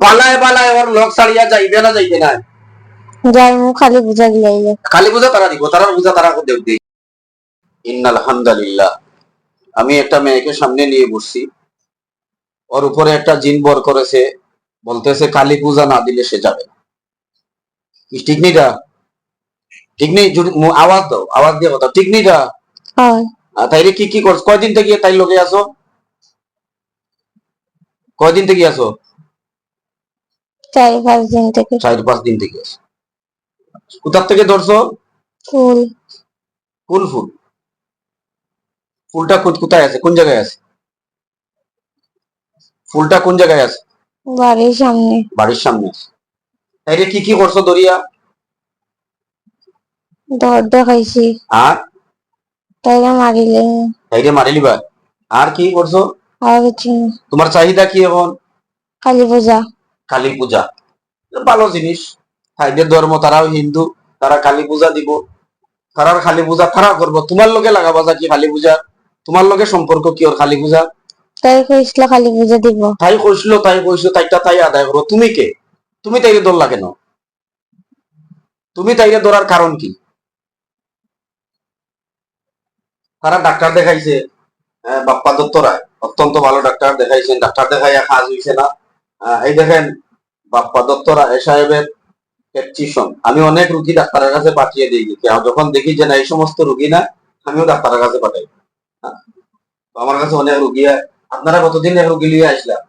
বালায় বালায় ওর লোক ছাড়িয়া যাইবে না যাইবে না? যাই মু খালি বুঝা গিলাই খালি বুঝা তারা দিব, তারা বুঝা তারা দেব দেই। ইন্নাল হামদুলিল্লাহ। আমি একটা মেয়েকে সামনে নিয়ে বসছি, ওর উপরে একটা জিন বর করেছে, বলতেছে কালী পূজা না দিলে সে যাবে না। ঠিক নেই? ঠিক নেই? আওয়াজ দাও, আওয়াজ দিয়ে কথা। ঠিক নেই? হয় তাইলে কি কি করছ? কয়দিন থেকে তাই লোকে আসো? কয়দিন থেকে আসো? 4-5 দিন থেকে। 4-5 দিন থেকে আসো। কোথার থেকে ধরছো? ফুল কোন ফুল? ফুলটা কোথায় আছে? কোন জায়গায় আছে? ফুলটা কোন জায়গায় আছে? বাড়ির সামনে। বাড়ির সামনে আছে। তাইলে কি কি করছো দরিয়া? দর দেখাইছি আর তাইলে মারিলে তাইলে মারিলিবা। আর কি করছো? আর কিছু না। তোমার চাহিদা কি এখন? কালী পূজা। কালী পূজা ভালো জিনিস। তাইদের ধর্ম, তারাও হিন্দু, তারা কালী পূজা দিব। তারার কালী পূজা তারা করবো, তোমার লোকে লাগাবা যা কি কালী পূজা? তোমার লোকে সম্পর্ক কি ওর কালী পূজা? তাই কইছিল কালী পূজা দিব। তাই কইছিল, তাইটা তাই আদায় করো। তুমি কে? তুমি তাইরে ধরলা কেন? তুমি তাইরে ধরার কারণ কি? তারা ডাক্তার দেখাইছে, বাপ্পা দত্ত রায় অত্যন্ত ভালো ডাক্তার দেখাইছেন, ডাক্তার দেখাইয়া কাজ হইছে না। এই দেখেন বাপ্পা দত্ত রায় সাহেবের প্র্যাকটিশন। আমি অনেক রুগী ডাক্তারের কাছে পাঠিয়ে দিই, যখন দেখি যে না এই সমস্ত রুগী না, আমিও ডাক্তারের কাছে পাঠাই। আমার কাছে অনেক রুগী। আপনারা কতদিন এক রুগী লিয়ে আসলাম?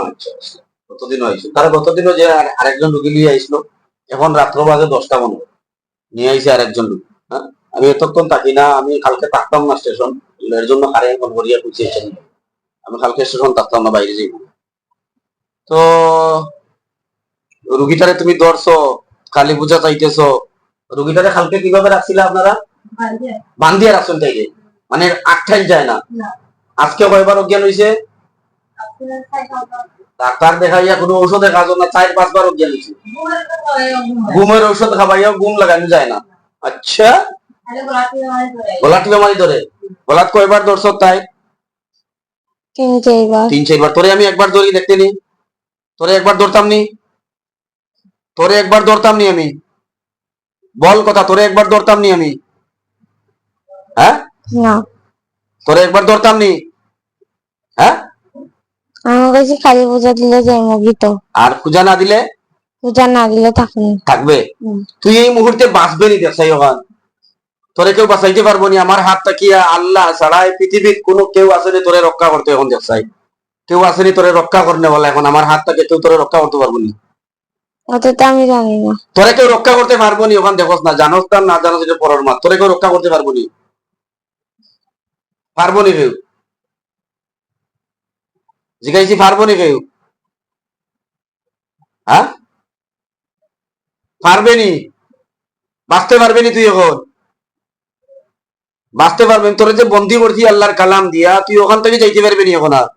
আচ্ছা, কতদিন হয়েছে? তারা গতদিনও যে আরেকজন রুগী লিয়ে আসলো, এখন রাত্র বাজে 10টা মনে নিয়ে আইসে আরেকজন রুগী। হ্যাঁ, আমি এতক্ষণ থাকি না, আমি কালকে থাকতাম না স্টেশন, এর জন্য কারে ফোন করিয়া খুঁজেছেন। আমি কালকে স্টেশন থাকতাম না, বাইরে যাইব। তো রুগীটারে তুমি ধরছো, কালী পূজা চাইতেছো, রুগীটারে কালকে কিভাবে রাখছিলে আপনারা? বান্ধিয়া রাখছেন তাইলে, মানে আটটাই যায় না। আজকে কয়বার অজ্ঞান হয়েছে? ডাক্তার দেখাইয়া কোনো ঔষধে কাজ না, 4-5 বার অজ্ঞান হয়েছে। ঘুমের ঔষধ খাবাইয়া ঘুম লাগানো যায় না। আচ্ছা, গলাটি বেমারি ধরে? গলাত কয়বার ধরছ তাই? 3-4 বার। 3-4 বার। তোরে আমি একবার ধরি দেখতে নি? তোরে একবার ধরতাম নি? তোরে একবার ধরতাম নি আমি? বল কথা, তোরে একবার ধরতাম নি আমি? হ্যাঁ, না তোরে একবার ধরতাম নি? হ্যাঁ, আমার কাছে কালী পূজা দিলে যাই মুগি তো। আর পূজা না দিলে? পূজা না দিলে থাকবে। থাকবে। তুই এই মুহূর্তে বাঁচবে নি দেখছাই ওখান, তোরে কেউ বাঁচাইতে পারবো নি। আমার হাত তাকিয়া আল্লাহ ছাড়াই পৃথিবীর কোন কেউ আসেনি তোরে রক্ষা করতে। এখন দেখছাই কেউ আসেনি তোরে রক্ষা করতে বলে, এখন আমার হাত তাকে কেউ তোরে রক্ষা করতে পারবো নি। ওটা তো আমি জানি না। তোরে কেউ রক্ষা করতে পারবো নি। ওখান দেখোস না, জানোস না না জানোস এটা পরের মাত, তোরে কেউ রক্ষা করতে পারবো নি। পারবো নি কেউ? জিজ্ঞাসি পারবো নি কেউ? হ্যাঁ, পারবে নি? বাঁচতে পারবে নি তুই এখন? বাঁচতে পারবেন? তোরে যে বন্দি করছি আল্লাহর কালাম দিয়া, তুই ওখান থেকে যাইতে পারবে নি এখন? আর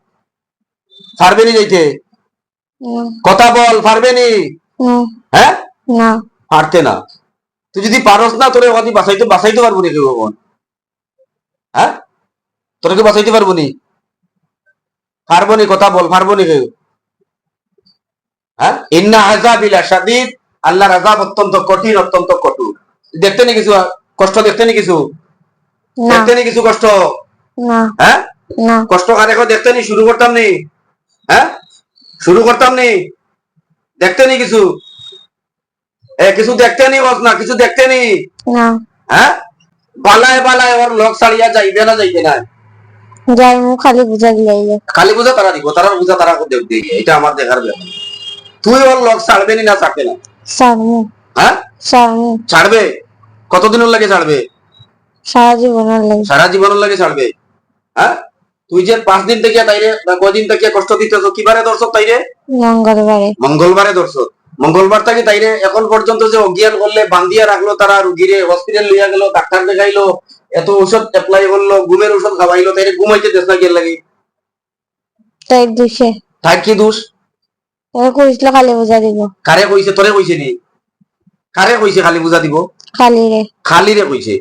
পারবে নি যাইতে? কথা বল, পারবে নি? হ্যাঁ, না পারতে না। তুই যদি পারস না, তোরে ওখানে বাঁচাইতে পারবো নি কেউ এখন? হ্যাঁ, তোরে কেউ বাঁচাইতে পারবো নি? পারবো নি? কথা বল, পারবো নি কেউ? হ্যাঁ, ইন্না আযাবি লাশাদীদ, আল্লাহর আযাব অত্যন্ত কঠিন, অত্যন্ত কঠোর। দেখতে নি কিছু কষ্ট? দেখতে নি কিছু? দেখতে নি কিছু কষ্ট? না হ্যাঁ, না কষ্ট কারে দেখতে নি? শুরু করতাম নি? হ্যাঁ, শুরু করতাম নি? দেখতে নি কিছু? কিছু দেখতে নি? বস না, কিছু দেখতে নি? না হ্যাঁ, বালায় বালায় ওর লোক ছাড়িয়া যাইবে না যাইবে না? যাই মু খালি পূজা গিলাই কালী পূজা তারা দিব, তারা পূজা তারা দেব দিয়ে, এটা আমার দেখার ব্যাপার। তুই ওর লোক ছাড়বে নি না ছাড়বে না? সারমু। হ্যাঁ, সারমু। ছাড়বে। কতদিনের লাগে ছাড়বে? সারা জীবনের লাগে। সারা জীবনের লাগে ছাড়বে। হ্যাঁ, তুই যে 5 দিন থেকে তাইরে কদিন থেকে কষ্ট দিতেছ, কিবারে দর্শক তাইরে? মঙ্গলবারে। মঙ্গলবারে দর্শক। মঙ্গলবার থেকে তাইরে এখন পর্যন্ত যে অজ্ঞান করলে, বান্ধিয়া রাখলো, তারা রুগীরে হসপিটাল লিয়া গেল, ডাক্তার দেখাইলো, এত ঔষধ অ্যাপ্লাই করলো, ঘুমের ঔষধ খাওয়াইলো, তাইরে ঘুমাইতে দেশ না গিয়ে লাগে? তাই দোষে। তাই কি দোষ? তাই কইছিল কালী পূজা দিব। কারে কইছে? তোরে কইছে নি? কারে কইছে খালি পূজা দিব? খালি রে। খালি রে কইছে?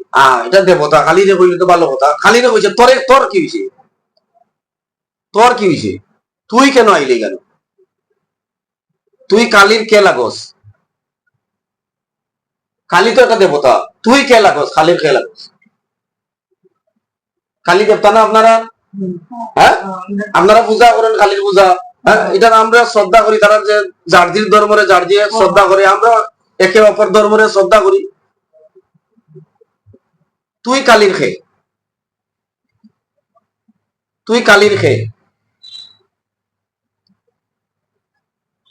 এটা দেবতা খালি রে কইলে তো ভালো কথা। খালি রে কইছে, তোরে তোর কি হইছে? তোর কি হইছে? তুই কেন আইলি কেন? তুই কালীর কে লাগস? কালী তো একটা দেবতা, তুই কে লাগস? কালীর কে লাগস? কালী দেবতা না আপনারা? হ্যাঁ, আপনারা পূজা করেন কালীর পূজা। হ্যাঁ, এটা আমরা শ্রদ্ধা করি, তারা যে জার্জির ধর্মরে জার্জি শ্রদ্ধা করে, আমরা একে অপর ধর্মরে শ্রদ্ধা করি। তুই কালীর খে, তুই কালীর খে।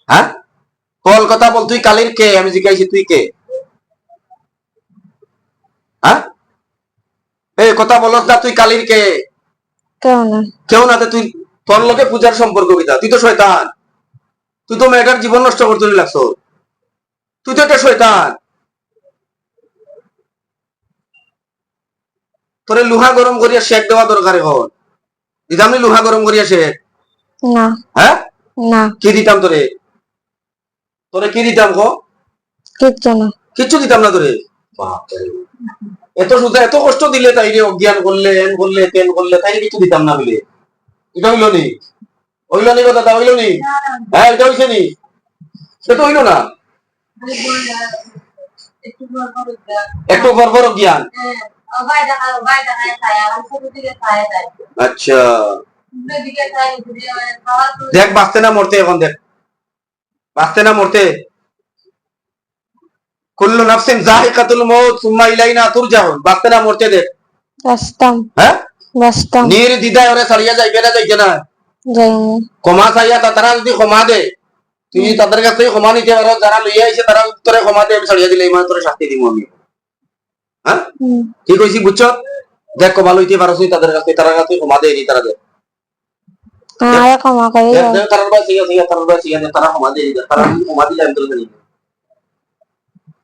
হ্যাঁ, বল কথা বল, তুই কালীর কে? আমি জিজ্ঞাসি তুই কে? হ্যাঁ, এই কথা বলস না, তুই কালীর কে? কেউ না। কেউ না? তুই তোর লোকে পূজার সম্পর্ক কিতা? তুই তো শয়তান, তুই তো মেয়েটার জীবন নষ্ট করতে লাগছ, তুই তো একটা শয়তান। তোরে লোহা গরম করিয়া শেক দেওয়া দরকার এখন। দিতাম নি লোহা গরম করিয়া শেক? না। হ্যাঁ, না। কি দিতাম তোরে? তোরে কি দিতাম গো? কিচ্ছু না। কিচ্ছু দিতাম না তোরে। এত সুযোগ এত কষ্ট দিলে, তাই রে অজ্ঞান করলে, এন করলে, তেন করলে, তাই কিছু দিতাম না বলে এটা হইল নি? হইল নি কথা? হইল নি? হ্যাঁ, এটা হইছে নি? সে তো হইল না। একটু পর পর জ্ঞান। আচ্ছা, দেখ বাঁচতে না মরতে এখন, দেখ বাঁচতে না মরতে। কুল্লু নাফসিন যায়িকাতুল মউত সুম্মা ইলাইনা তুরজাউন, বাঁচতে না মরতে দেখ। বাঁচতাম। হ্যাঁ, বাঁচতাম। নির্দ্বিধায় ওরে ছাড়িয়া যাইবে না, যাইছে না? যাইনি। ক্ষমা চাইয়া তারা যদি ক্ষমা দে, তুই তাদের কাছ থেকে ক্ষমা নিতে পারো, যারা লইয়া আইছে তারা তোরে ক্ষমা দিয়ে আমি ছাড়িয়া দিলে ইমান তোরে শাস্তি দিব আমি। হ্যাঁ, কি কইছি বুঝছ? দেখ ক্ষমা লইতে পারো তুই তাদের কাছে, তারা কাছে ক্ষমা দেয়নি, তারা দেখ আর ক্ষমা করে দাও। তারা বাস তারা বাস তারা ক্ষমা দেয়নি, তারা যদি ক্ষমা দিলে আমি তোরে ছাড়িয়ে দিই।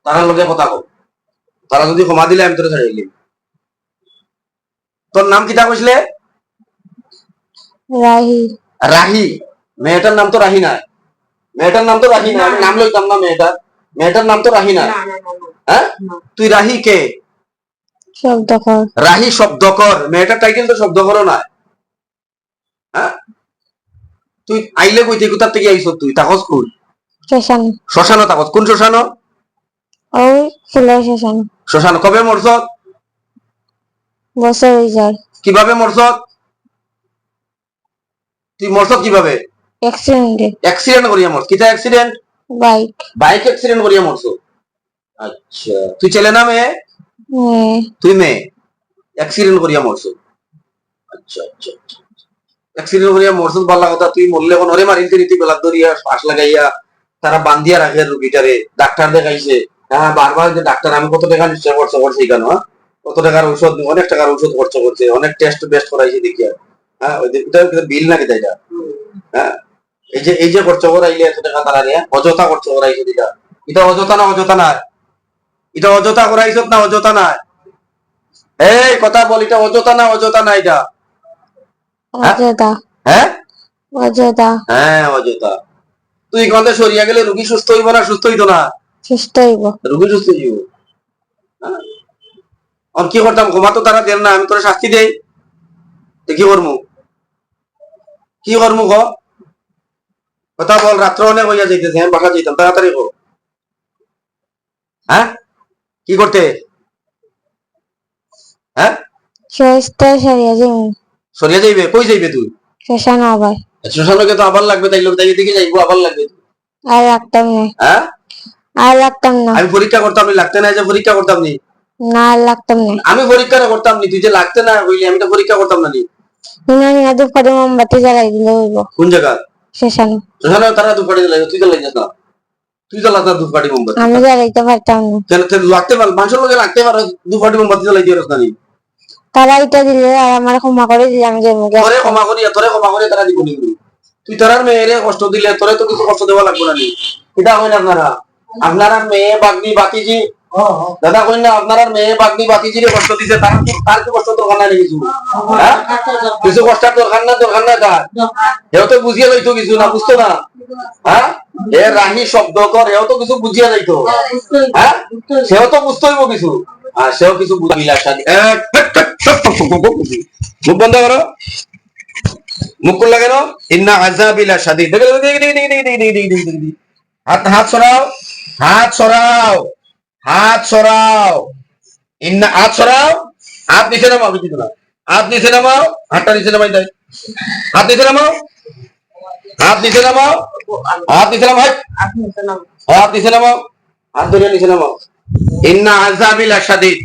তারা লোকে কথা কো, তারা যদি ক্ষমা দিলে আমি তোরে ছাড়িয়ে দিই। তোর নাম কিটা কইছিলে? রাহি। রাহি? মেয়েটার নাম তো রাহি না। মেয়েটার নাম তো রাহি না, আমি নাম লইতাম না মেয়েটার। মেয়েটার নাম তো রাহি না। হ্যাঁ, তুই রাহি কে? শব্দকর। রাহি শব্দকর, মেয়েটার টাইটেল তো শব্দকরও না। হ্যাঁ, তুই আইলে কইতে কোথার থেকে আইছ? তুই তাকস কই? শ্মশান। শ্মশান তাকস? কোন শ্মশান? ওই ফুলের শ্মশান। শ্মশান। কবে মরছ? বছর হয়ে যায়। কিভাবে মরছ? তুই মরছ কিভাবে? অ্যাক্সিডেন্টে। অ্যাক্সিডেন্ট করিয়া মরছ? কিটা অ্যাক্সিডেন্ট? বাইক। বাইক অ্যাক্সিডেন্ট করিয়া মরছ? আচ্ছা, তুই ছেলে না মেয়ে? মেয়ে। তুই মেয়ে, অ্যাক্সিডেন্ট করিয়া মরছ। আচ্ছা আচ্ছা, অ্যাক্সিডেন্ট করিয়া মরছ, ভালো কথা। তুই মরলে এখন ওরে মারিতে নীতি বেলা ধরিয়া শ্বাস লাগাইয়া তারা বান্ধিয়া রাখে রুগীটারে, ডাক্তার দেখাইছে। হ্যাঁ, বারবার যে ডাক্তার আমি কত টাকা নিশ্চয় খরচ করছি কেন? কত টাকার ঔষধ, অনেক টাকার ঔষধ খরচ করছে, অনেক টেস্ট বেস্ট করাইছে দেখিয়া। হ্যাঁ, ওই বিল নাকি তাই? হ্যাঁ, এই যে খরচ করাইলে এত টাকা তারা নিয়ে অযথা খরচ করাইছে দিটা। এটা অযথা না? অযথা না? এটা অযথা করাইছ না? অযথা না? এই কথা বল, এটা অযথা না? অযথা না এটা? অযোধ্যা। হ্যাঁ, অযোধ্যা। হ্যাঁ অযথা। তুই এখানে সরিয়া গেলে রুগী সুস্থ হইব না? সুস্থ হইতো না? সুস্থ হইব। রুগী সুস্থ হইব। আমি কি করতাম? ক্ষমা তো তারা দেন না, আমি তোরা শাস্তি দেই, কি করবো? কি করবো ক? কথা বল, রাত্র অনেক হইয়া যাইতেছে, আমি বাসা যাইতাম, তাড়াতাড়ি কো। হ্যাঁ, কি করতে? হ্যাঁ, সুস্থ সরিয়া যাইব। সরিয়া যাইবে? কই যাইবে তুই? শ্মশান আবার। শ্মশানকে তো আবার লাগবে, তাই লোক তাই দিকে যাইবো, আবার লাগবে। আর রাখতাম না। হ্যাঁ, আর রাখতাম না। আমি পরীক্ষা করতাম নি, লাগতে না যে পরীক্ষা করতাম নি? না, আর রাখতাম না। আমি পরীক্ষা করতাম নি, তুই যে লাগতে না হইলি আমি তো পরীক্ষা করতাম না নি। না, দুপুরে মোমবাতি জ্বালাই দিলে হইব। কোন জায়গা? শ্মশান। শ্মশানে তারা দুপাটি জ্বালাই, তুই জ্বালাই না? তুই জ্বালা না দুপাটি মোমবাতি? আমি জ্বালাইতে পারতাম না। কেন লাগতে পার? মানুষের লোকে লাগতে পারো, দুপাটি মোমবাতি জ্বালাই দিয়ে রাস্তা নেই। তারা এটা দিলে আর আমার ক্ষমা করে দিলে আমি যাবো। তোরে ক্ষমা করি তারা দিব নি? তুই তার মেয়েরে কষ্ট দিলে তোরে তো কিছু কষ্ট দেওয়া লাগবে না নি? এটা হয় না? আপনারা মেয়ে বাগনি বাতিজি, দাদা কই না আপনারা মেয়ে বাগনি বাতিজিরে কষ্ট দিছে, তার কি কষ্ট দরকার নাই কিছু? হ্যাঁ, কিছু কষ্টের দরকার না? দরকার না তার? এও তো বুঝিয়ে লইতো কিছু না? বুঝতো না? হ্যাঁ, এ রাহি শব্দ কর, এও তো কিছু বুঝিয়া যাইতো। হ্যাঁ, সেও তো বুঝতে হইব কিছু, আর সেও কিছু বুঝিলা। মুখ বন্ধ করো, মুখ করলা কেন? ইন্না আযাবিলা শাদীদ। হাত হাত সরাও, হাত সরাও, হাত সরাও। ইন্না হাত সরাও, হাত নিচে নামাও, কিছু না। হাত নিচে নামাও, হাতটা নিচে নামাই দেয়। হাত নিচে নামাও, হাত নিচে নামাও, হাত নিচে নামাও, হাত নিচে নামাও, হাত ধরে নিচে নামাও। ইন্না আযাবি লাশাদীদ,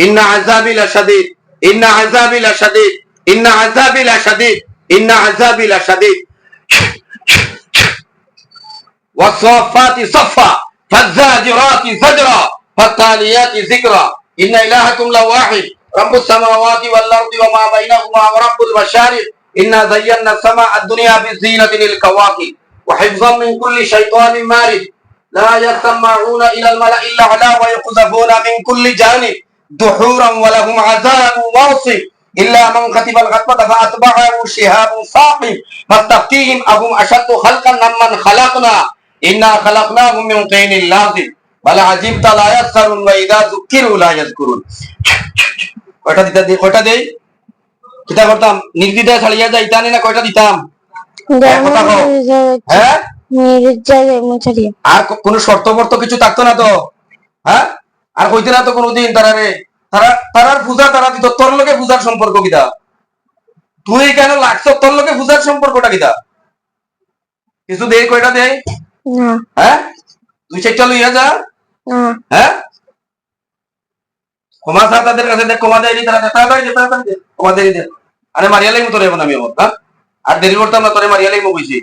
ইন্না আযাবি লাশাদীদ, ইন্না আযাবি লাশাদীদ, ইন্না আযাবি লাশাদীদ, ইন্না আযাবি লাশাদীদ। والصافات صفا فالزاجرات زجرا فالتاليات ذكرا إن إلهكم لواحد رب السماوات والأرض وما بينهما ورب المشارق إنا زينا السماء الدنيا بزينة للكواكب وحفظا من كل شيطان مارد لا يسمعون إلى الملأ الأعلى ويقذفون من كل جانب دحورا ولهم عذاب واصب إلا من كتب الخطبة فأتبعه شهاب صاحب فاستفتيهم أهم أشد خلقا ممن خلقنا إنا خلقناهم من طين لازب بل عجبت لا يسخرون وإذا ذكروا لا يذكرون কয়টা দেই কিটা করতাম নির্দিদা ছাড়িয়া যাইতানি না কয়টা দিতাম কথা কও হ্যাঁ আর কোন শর্তবর্ত কিছু থাকতো না তো হ্যাঁ আর কইতে না তো কোনদিন তারার পূজা তারা দিত তোর লগে পূজার সম্পর্ক কিটা তুই কেন লাগছ তোর লগে পূজার সম্পর্কটা কিটা কিছু দেই কয়টা দেই না হ্যাঁ তুই সেটা লইয়া যা না হ্যাঁ ক্ষমা স্যার তাদের কাছে দেখ ক্ষমা দেয়নি তারা তাড়াতাড়ি দে ক্ষমা দেয়নি দে আরে মারিয়া লাইম তোরে এখন আমি হ্যাঁ আর দেরি করতাম না তোরে মারিয়া লাইম কইছি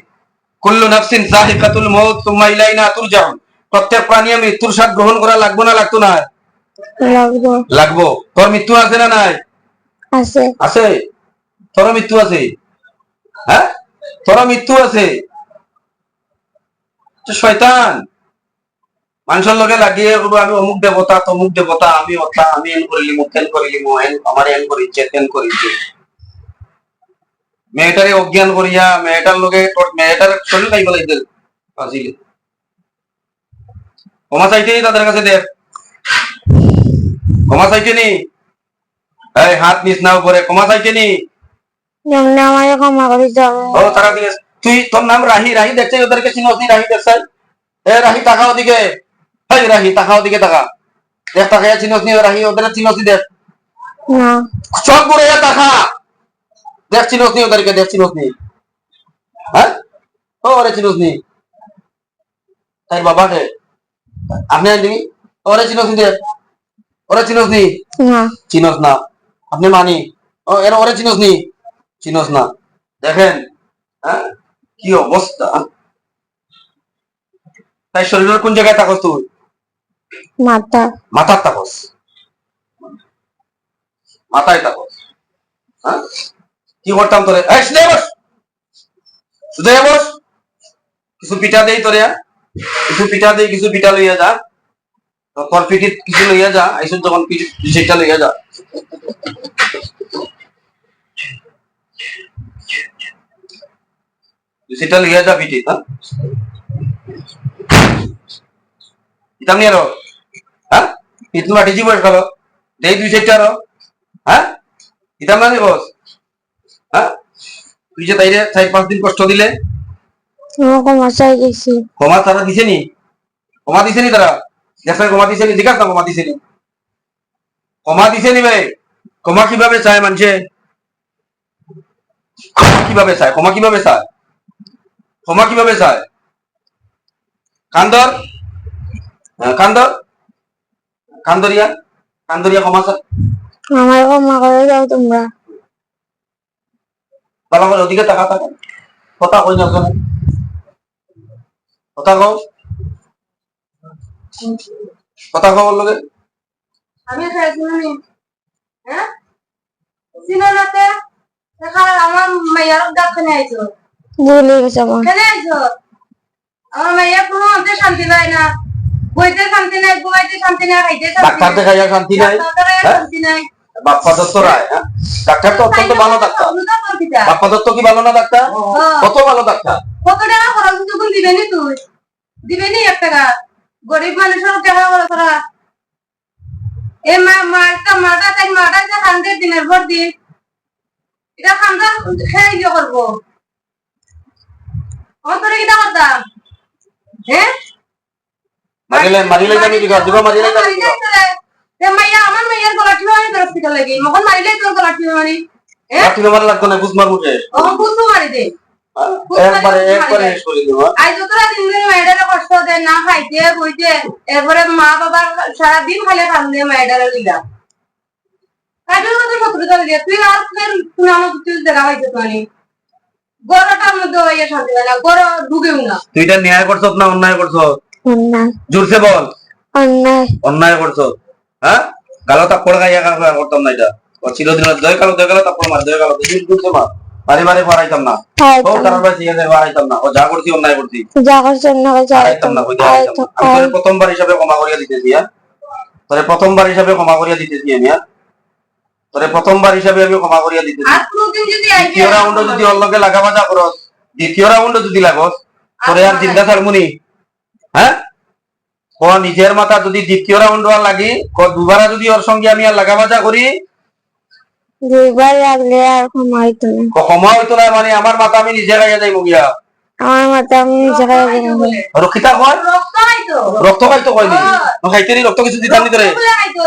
কুল্লু নাফসিন যায়িকাতুল মাউত সুম্মা ইলাইনা তুরজাউন প্রত্যেক প্রাণী মৃত্যুর স্বাদ গ্রহণ করা লাগবে না লাগতো না লাগবো তোর মৃত্যু আছে না নাই আছে আছে তোর মৃত্যু আছে হ্যাঁ তোর মৃত্যু আছে শয়তান মানুষের লগে লাগিয়ে আমি অমুক দেবতা তমুক দেবতা আমি অথা আমি এন করিলি মুখেন করিলি মোহেন আমার এন করিছে তেন করিছে মেয়েটারে অজ্ঞান করিয়া মেয়েটার লগে মেয়েটার শরীর খাই বলাইতে আসিলে ক্ষমা চাইতে তাদের কাছে দেখ ক্ষমা চাইতে নি এই হাত নিচ না উপরে ক্ষমা চাইতে নি আমার ক্ষমা করে যাও ও তারা দিয়ে তুই তোর নাম রাহি রাহি দেখছে ওদেরকে চিনোস নি রাহি দেখছে এ রাহি তাকাও ওদিকে এই রাহি তাকাও ওদিকে তাকা দেখ তাকাইয়া চিনোস নি রাহি ওদের চিনোস নি দেখ না চোখ করে তাকা দেখ চিনোস নি ওদেরকে দেখ চিনোস নি হ্যাঁ ও ওরে চিনোস নি তাই বাবাকে আপনি আনবি ওরে চিনোস নি দেখ ওরে চিনোস নি না চিনোস না আপনি মানি ও এর ওরে চিনোস নি চিনোস না দেখেন হ্যাঁ কি অবস্থা তাই শরীরের কোন জায়গায় থাকস তুই মাথা মাথার থাকস মাথায় থাকস হ্যাঁ কি করতাম তোরে এই শুনে বস শুধু বস কিছু পিঠা দেই তোরে কিছু পিঠা দেই কিছু পিঠা লইয়া যা তোর পিঠি কিছু লইয়া যা আইসুন যখন পিঠিটা লইয়া যা সেটা লইয়া যা পিঠি হ্যাঁ ইতাম নিয়ে আরো হ্যাঁ ইতু মাটি জীবন খালো দেই দুই সেটা আরো হ্যাঁ ইতাম না বস হ্যাঁ তুই যে তাইরে 4-5 দিন কষ্ট দিলে ক্ষমা চাই গেছি ক্ষমা তারা দিছে নি তারা দেশের ক্ষমা দিছে নি জিজ্ঞাসা ক্ষমা দিছে নি ভাই ক্ষমা কিভাবে চায় মানুষে ক্ষমা কিভাবে চায় কান্দর কান্দরিয়া ক্ষমা চায় আমার ক্ষমা করে যাও তোমরা তাহলে আমার ওদিকে টাকা কথা কই না কথা কও কথা কও লগে আমি শুনি হ্যাঁ সিনা রাতে দেখা আমার মাইয়ার ডাকনে আইছো ভুলে গেছে আমার কেন আইছো আমার মাইয়া কোনো অন্তে শান্তি পায় না বইতে শান্তি নাই ঘুমাইতে শান্তি নাই খাইতে ডাক্তার দেখাইয়া শান্তি নাই শান্তি নাই বাপ্পা দত্ত রায় হ্যাঁ ডাক্তার তো অত্যন্ত ভালো ডাক্তার বাপ্পা দত্ত কি ভালো না ডাক্তার কত ভালো ডাক্তার কত টাকা খরচ যখন দিবেনি তুই দিবেনি 1 টাকা গরিব মানুষের টাকা খরচ করা এ মাটা তাই মাটা যে 100 দিনের পর দিন এটা খান্দা খেয়ে গিয়ে করবো অন্তরে কিটা করতাম হ্যাঁ মারিলে আমি দিবা মারিলে আমি দিবা মাইয়া আমার মাইয়ার গলা টিপে আমি হসপিটাল লাগি মখন মারিলে তোর গলা টিপে মারি তুমি মারা লাগতো না বুঝ মারবো কে ও বুঝু মারি দে একবারে শেষ করে দিব আজ তোরা দিন দিন মাইডারে কষ্ট দে না খাইতে বইতে এরপরে মা বাবা সারা দিন খালি কান্দে মাইডারে লিগা কাজের মধ্যে শত্রুতা দিয়ে তুই আর ফের পুরানো তুই দেখা পাইতে পারি গরটার মধ্যে হইয়া শান্তি হয় না গর ঢুকেও না তুই এটা ন্যায় করছ না অন্যায় করছ অন্যায় জোরসে বল অন্যায় অন্যায় করছ হ্যাঁ কালো তাপড় গাইয়া করতাম না এটা ও চিরদিন দয় কালো তাপড় মার দয় কালো জোরসে মার বাড়ি বাড়ি বাড়াইতাম না ও তার ভাই ঠিক আছে বাড়াইতাম না ও যা করছি অন্যায় করছি যা করছে অন্যায় করছে বাড়াইতাম না হইতে বাড়াইতাম না আমি তোরে প্রথমবার হিসাবে ক্ষমা করিয়া দিতেছি হ্যাঁ তোরে প্রথমবার হিসাবে ক্ষমা করিয়া দিতেছি আমি হ্যাঁ তোরে প্রথমবার হিসাবে আমি ক্ষমা করিয়া দিতেছি আর কোনদিন যদি দ্বিতীয় রাউন্ড যদি ওর লগে লাগাবাজা করস দ্বিতীয় রাউন্ড যদি লাগস তোরে আর জিন্দা ছাড়মুনি হ্যাঁ ও নিজের মাথা যদি দ্বিতীয় রাউন্ড আর লাগি দুবার যদি ওর সঙ্গে আমি আর লাগাবাজা করি দুইবার লাগলে আর ক্ষমা হইতো না ক্ষমা হইতো না মানে আমার মাথা আমি নিজে গাইয়া যাই মুগিয়া আমার মাথা আমি নিজে খাই দেবো রক্ষিতা কয় রক্ত খাইতো রক্ত খাইতো কয়নি খাইতে রক্ত কিছু দিতাম নি তোরে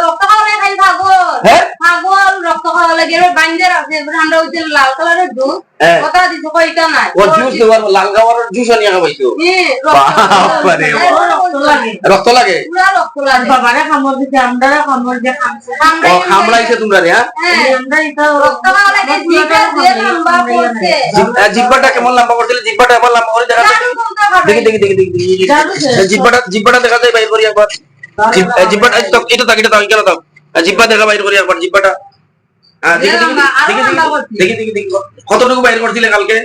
রক্ত খাওয়া খাই পাগল হ্যাঁ পাগল রক্ত খাওয়া লাগে বাইন্ডার আছে আমরা ওই যে লাল কালারের দুধ কথা দিছো কইটা নাই ও জুস দেওয়ার লাল গাওয়ার জুস আনিয়া খাইছো বাবারে রক্ত লাগে পুরা রক্ত লাগে বাবারে খামর দিতে আমরা খামর দিয়ে খামছে ও খামড়াইছে তোমরা রে হ্যাঁ আমরা এটা রক্ত খাওয়া লাগে জিভা দিয়ে লম্বা করছে জিব্বাটা কেমন লম্বা করছিল জিব্বাটা এমন লম্বা করে দেখা দেখি জিব্বাটা দেখা যায় বাইর করি একবার জিব্বাটা এটা থাক কেন থাক জিব্বা দেখা বাইর করি একবার জিব্বাটা দেখি কতটুকু বাইর করছিলে কালকে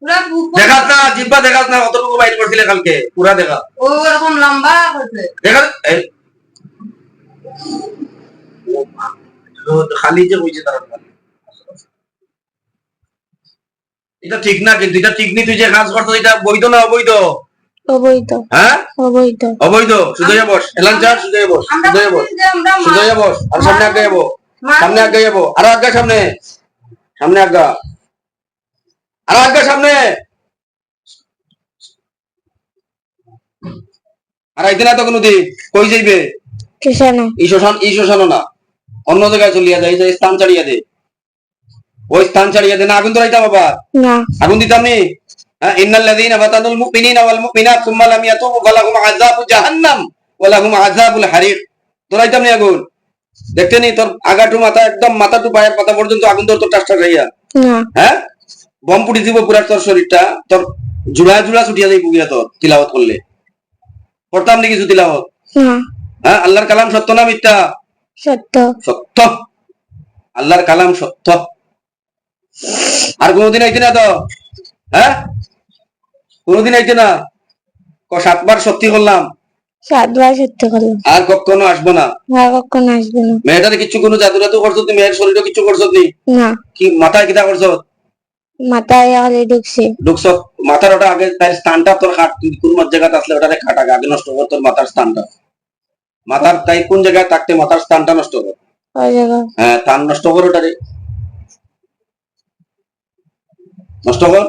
পুরা বুক দেখাস না জিব্বা দেখাস না কতটুকু বাইর করছিলে কালকে পুরা দেখা ও এরকম লম্বা করছে দেখা খালি যে হইছে তার এটা ঠিক না কিন্তু এটা ঠিক নেই তুই যে কাজ করছিস এটা বৈধ না অবৈধ অবৈধ হ্যাঁ অবৈধ অবৈধ সুদয়া বস এলান চার সুদয়া বস সুদয়া বস সুদয়া বস আর সামনে আগে যাবো সামনে আগে যাবো আরো আগে সামনে সামনে আগে আরো আগে সামনে আর আইতে না তো কোনদিন কই যাইবে কিষানে এই শ্মশান না অন্য জায়গায় চলিয়া যায় যে স্থান ছাড়িয়া দে ওই স্থান ছাড়িয়া দে না আগুন ধরাইতা বাবা না আগুন দিতাম নি ইন্নাল্লাযীনা ফাতানুল মুমিনিনা ওয়াল মুমিনাত সুম্মা লাম ইয়াতুবু ফালাহুম আযাবু জাহান্নাম ওয়া লাহুম আযাবুল হারিক ধরাইতাম নি আগুন দেখতে নি তোর আগাটু মাথা একদম মাথা টু পায়ের পাতা পর্যন্ত আগুন ধরতো টাসটা খাইয়া না হ্যাঁ বম পুড়ি দিব পুরা তোর শরীরটা তোর জুড়া জুড়া ছুটিয়া যাইব গিয়া তোর তিলাওয়াত করলে পড়তাম নি কিছু তিলাওয়াত না হ্যাঁ আল্লাহর কালাম সত্য না মিথ্যা সত্য সত্য আল্লাহর কালাম সত্য আর কোনদিন আইতে না তো হ্যাঁ কোনদিন আইতে না 7বার সত্যি করলাম 7বার সত্য করলাম আর কখনো আসবো না আর কখনো আসবে না মেয়েটারে কিছু কোনো জাদু টাদু করছো তুমি মেয়ের শরীরে কিছু করছো নি না কি মাথায় কিটা করছো মাথায় আলে ঢুকছে ঢুকছো মাথার ওটা আগে তার স্থানটা তোর হাত কোন জায়গাতে আসলে ওটারে খাট আগে নষ্ট কর তোর মাথার স্থানটা মাথার তাই কোন জায়গায় থাকতে মাথার স্থানটা নষ্ট কর ওই জায়গা হ্যাঁ স্থান নষ্ট কর ওটারে নষ্ট কর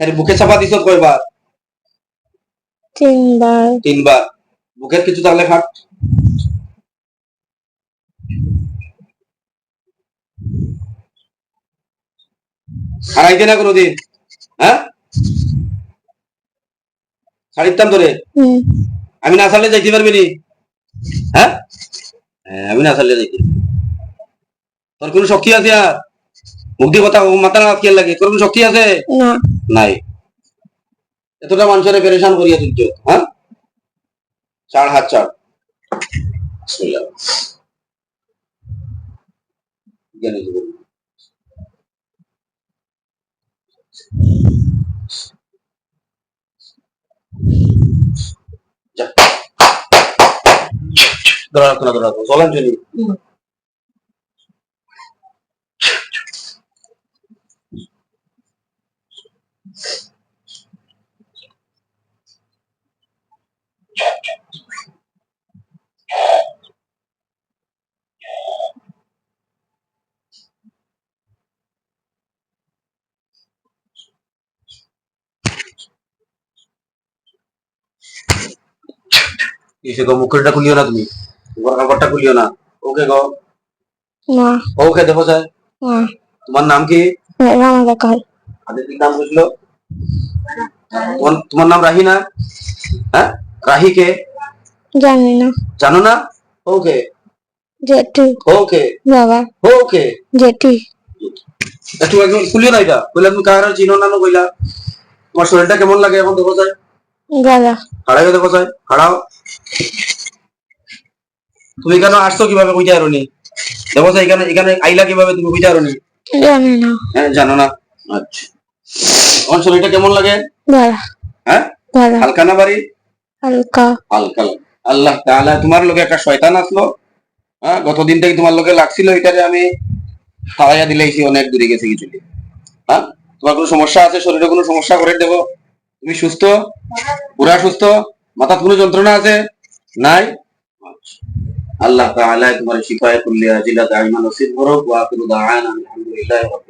আরে বুকে চাপা দিছ কয়বার 3বার 3বার বুকের কিছু তাহলে খাট হারাইতে না কোনোদিন হ্যাঁ ছাড়িতাম তোরে আমি না ছাড়লে যাইতে পারবি নি হ্যাঁ আমি না ছাড়লে যাইতে তোর কোনো শক্তি আছে আর মুক্তি কথা মাথা না খেয়াল লাগে তোর কোনো শক্তি আছে না নাই এতটা মানুষের পেরেশান করিয়া তুলছো হ্যাঁ চার হাত চার বিসমিল্লাহ জ্ঞানী জীবন ধরা চলেন চলি কিসে গো মুখটা খুলিও না তুমি, তোমার কাপড়টা খুলিও না। ওকে গো, না ওকে দেখো যায়। না তোমার নাম কি? রানা দেখাল আগে কি নাম বুঝলো? তোমার নাম রাহি না? হ্যাঁ, রাহি কে? জানি না জানো না? ওকে জেঠু ওকে বাবা ওকে। জেঠি একটু একদম খুলিও না এটা, কইলা তুমি কার চিনো না কইলা। তোমার শরীরটা কেমন লাগে এখন দেখো যায়? গালা হাড়াইও দেখো যায়, হাড়াও। তুমি কেন আসছো কিভাবে কইতে পারোনি? দেখো যায় এখানে এখানে আইলা কিভাবে তুমি কইতে পারোনি? জানি না হ্যাঁ জানো না, আচ্ছা। আমার শরীরটা কেমন লাগে? গালা হ্যাঁ, গালা হালকা না বাড়ি? হালকা হালকা লাগে। আল্লাহ তাআলা তোমার লগে একটা শয়তান আসলো, হ্যাঁ গতদিন থেকে তোমার লগে লাগছিল, এটারে আমি হারাইয়া দিলেইছি, অনেক দূরে গেছে কিছু। হ্যাঁ, তোমার কোনো সমস্যা আছে শরীরে? কোনো সমস্যা করে দেখো, তুমি সুস্থ, পুরা সুস্থ? মাথার কোনো যন্ত্রণা আছে? নাই? আচ্ছা। আল্লাহ তাআলা তোমার শিফায়ে কুল্লি আজিলা দাইমান নসিব করুক। ওয়া আখিরু দাওয়ানা আলহামদুলিল্লাহি রাব্বিল